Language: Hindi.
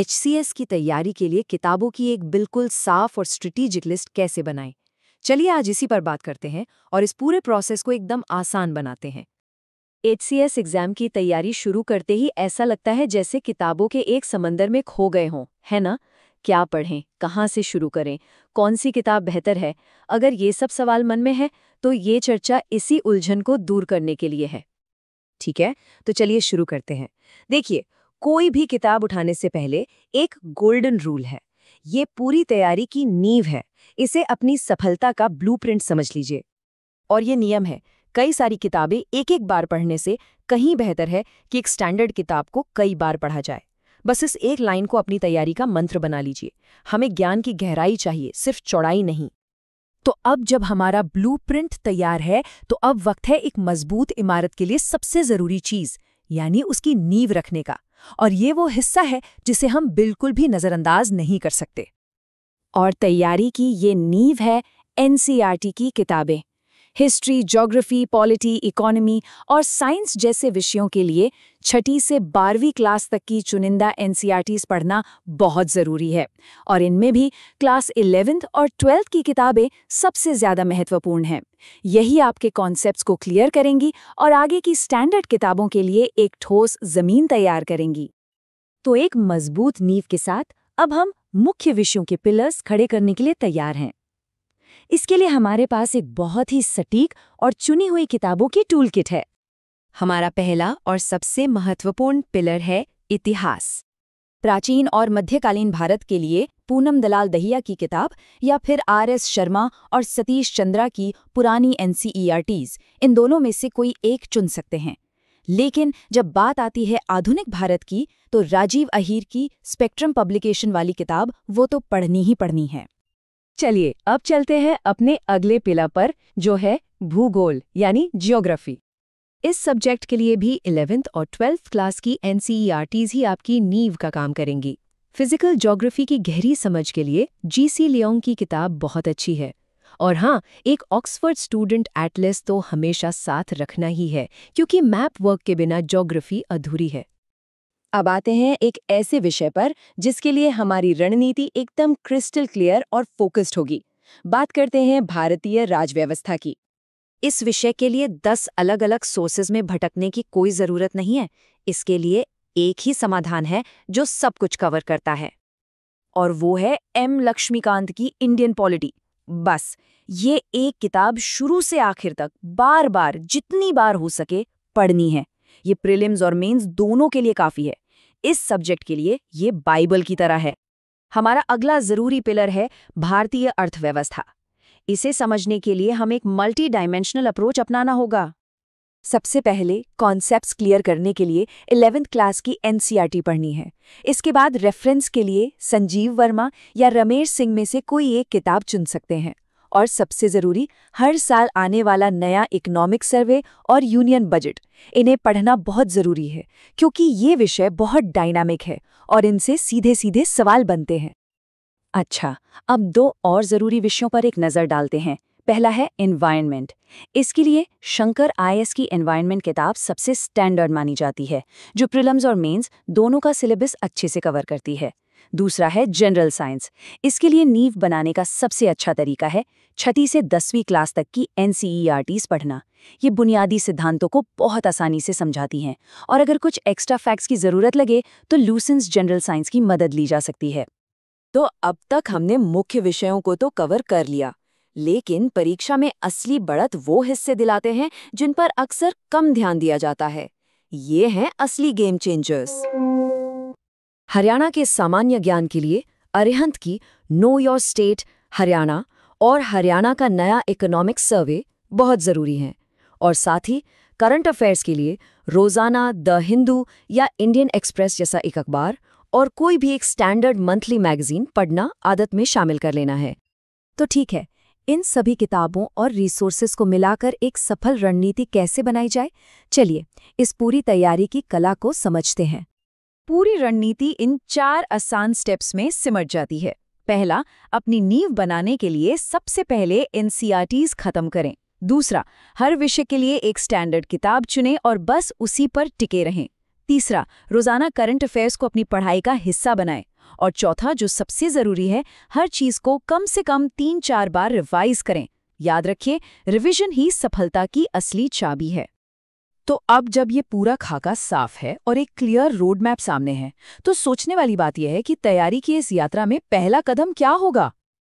एचसीएस की तैयारी के लिए किताबों की एक बिल्कुल साफ और स्ट्रेटेजिक लिस्ट कैसे बनाएं। चलिए आज इसी पर बात करते हैं और इस पूरे प्रोसेस को एकदम आसान बनाते हैं। एचसीएस एग्जाम की तैयारी शुरू करते ही ऐसा लगता है जैसे किताबों के एक समंदर में खो गए हों, है ना? क्या पढ़ें, कहाँ से शुरू करें, कौन सी किताब बेहतर है? अगर ये सब सवाल मन में है तो ये चर्चा इसी उलझन को दूर करने के लिए है। ठीक है, तो चलिए शुरू करते हैं। देखिए, कोई भी किताब उठाने से पहले एक गोल्डन रूल है। ये पूरी तैयारी की नींव है। इसे अपनी सफलता का ब्लूप्रिंट समझ लीजिए। और ये नियम है, कई सारी किताबें एक एक बार पढ़ने से कहीं बेहतर है कि एक स्टैंडर्ड किताब को कई बार पढ़ा जाए। बस इस एक लाइन को अपनी तैयारी का मंत्र बना लीजिए। हमें ज्ञान की गहराई चाहिए, सिर्फ चौड़ाई नहीं। तो अब जब हमारा ब्लूप्रिंट तैयार है, तो अब वक्त है एक मजबूत इमारत के लिए सबसे जरूरी चीज, यानी उसकी नींव रखने का। और ये वो हिस्सा है जिसे हम बिल्कुल भी नजरअंदाज नहीं कर सकते। और तैयारी की ये नींव है एनसीईआरटी की किताबें। हिस्ट्री, ज्योग्राफी, पॉलिटी, इकोनॉमी और साइंस जैसे विषयों के लिए 6ठी से 12वीं क्लास तक की चुनिंदा एनसीईआरटीज पढ़ना बहुत ज़रूरी है। और इनमें भी क्लास 11th और 12th की किताबें सबसे ज़्यादा महत्वपूर्ण हैं। यही आपके कॉन्सेप्ट्स को क्लियर करेंगी और आगे की स्टैंडर्ड किताबों के लिए एक ठोस ज़मीन तैयार करेंगी। तो एक मजबूत नींव के साथ अब हम मुख्य विषयों के पिलर्स खड़े करने के लिए तैयार हैं। इसके लिए हमारे पास एक बहुत ही सटीक और चुनी हुई किताबों की टूल किट है। हमारा पहला और सबसे महत्वपूर्ण पिलर है इतिहास। प्राचीन और मध्यकालीन भारत के लिए पूनम दलाल दहिया की किताब या फिर आर.एस. शर्मा और सतीश चंद्रा की पुरानी एनसीईआरटीज, इन दोनों में से कोई एक चुन सकते हैं। लेकिन जब बात आती है आधुनिक भारत की, तो राजीव अहीर की स्पेक्ट्रम पब्लिकेशन वाली किताब वो तो पढ़नी ही पढ़नी है। चलिए अब चलते हैं अपने अगले पिलर पर, जो है भूगोल यानी ज्योग्राफी। इस सब्जेक्ट के लिए भी 11th और 12th क्लास की एनसीईआरटीज ही आपकी नींव का काम करेंगी। फिजिकल ज्योग्राफी की गहरी समझ के लिए जीसी लियोंग की किताब बहुत अच्छी है। और हाँ, एक ऑक्सफोर्ड स्टूडेंट एटलस तो हमेशा साथ रखना ही है, क्योंकि मैप वर्क के बिना ज्योग्राफी अधूरी है। अब आते हैं एक ऐसे विषय पर जिसके लिए हमारी रणनीति एकदम क्रिस्टल क्लियर और फोकस्ड होगी। बात करते हैं भारतीय राजव्यवस्था की। इस विषय के लिए 10 अलग अलग सोर्सेज में भटकने की कोई जरूरत नहीं है। इसके लिए एक ही समाधान है जो सब कुछ कवर करता है, और वो है एम लक्ष्मीकांत की इंडियन पॉलिटी। बस ये एक किताब शुरू से आखिर तक बार बार, जितनी बार हो सके, पढ़नी है। ये प्रीलिम्स और मेंस दोनों के लिए काफी है। इस सब्जेक्ट के लिए ये बाइबल की तरह है। हमारा अगला जरूरी पिलर है भारतीय अर्थव्यवस्था। इसे समझने के लिए हमें एक मल्टी डायमेंशनल अप्रोच अपनाना होगा। सबसे पहले कॉन्सेप्ट्स क्लियर करने के लिए 11th क्लास की एनसीईआरटी पढ़नी है। इसके बाद रेफरेंस के लिए संजीव वर्मा या रमेश सिंह में से कोई एक किताब चुन सकते हैं। और सबसे जरूरी, हर साल आने वाला नया इकोनॉमिक सर्वे और यूनियन बजट, इन्हें पढ़ना बहुत जरूरी है, क्योंकि ये विषय बहुत डायनामिक है और इनसे सीधे सीधे सवाल बनते हैं। अच्छा, अब 2 और जरूरी विषयों पर एक नजर डालते हैं। पहला है एनवायरनमेंट। इसके लिए शंकर आईएएस की एनवायरनमेंट किताब सबसे स्टैंडर्ड मानी जाती है, जो प्रीलिम्स और मेंस दोनों का सिलेबस अच्छे से कवर करती है। दूसरा है जनरल साइंस। इसके लिए नींव बनाने का सबसे अच्छा तरीका है 6ठी से 10वीं क्लास तक की एनसीईआरटीज पढ़ना। ये बुनियादी सिद्धांतों को बहुत आसानी से समझाती हैं, और अगर कुछ एक्स्ट्रा फैक्ट्स की जरूरत लगे तो लूसेंस जनरल साइंस की मदद ली जा सकती है। तो अब तक हमने मुख्य विषयों को तो कवर कर लिया, लेकिन परीक्षा में असली बढ़त वो हिस्से दिलाते हैं जिन पर अक्सर कम ध्यान दिया जाता है। ये हैं असली गेम चेंजर्स। हरियाणा के सामान्य ज्ञान के लिए अरिहंत की नो योर स्टेट हरियाणा और हरियाणा का नया इकोनॉमिक सर्वे बहुत ज़रूरी हैं। और साथ ही करंट अफेयर्स के लिए रोज़ाना द हिंदू या इंडियन एक्सप्रेस जैसा एक अखबार और कोई भी एक स्टैंडर्ड मंथली मैगजीन पढ़ना आदत में शामिल कर लेना है। तो ठीक है, इन सभी किताबों और रिसोर्सेज को मिलाकर एक सफल रणनीति कैसे बनाई जाए? चलिए इस पूरी तैयारी की कला को समझते हैं। पूरी रणनीति इन 4 आसान स्टेप्स में सिमट जाती है। पहला, अपनी नींव बनाने के लिए सबसे पहले एनसीईआरटीज खत्म करें। दूसरा, हर विषय के लिए एक स्टैंडर्ड किताब चुनें और बस उसी पर टिके रहें। तीसरा, रोजाना करंट अफेयर्स को अपनी पढ़ाई का हिस्सा बनाएं। और चौथा, जो सबसे ज़रूरी है, हर चीज़ को कम से कम 3-4 बार रिवाइज करें। याद रखिए, रिवीजन ही सफलता की असली चाबी है। तो अब जब ये पूरा खाका साफ है और एक क्लियर रोड मैप सामने है, तो सोचने वाली बात यह है कि तैयारी की इस यात्रा में पहला कदम क्या होगा?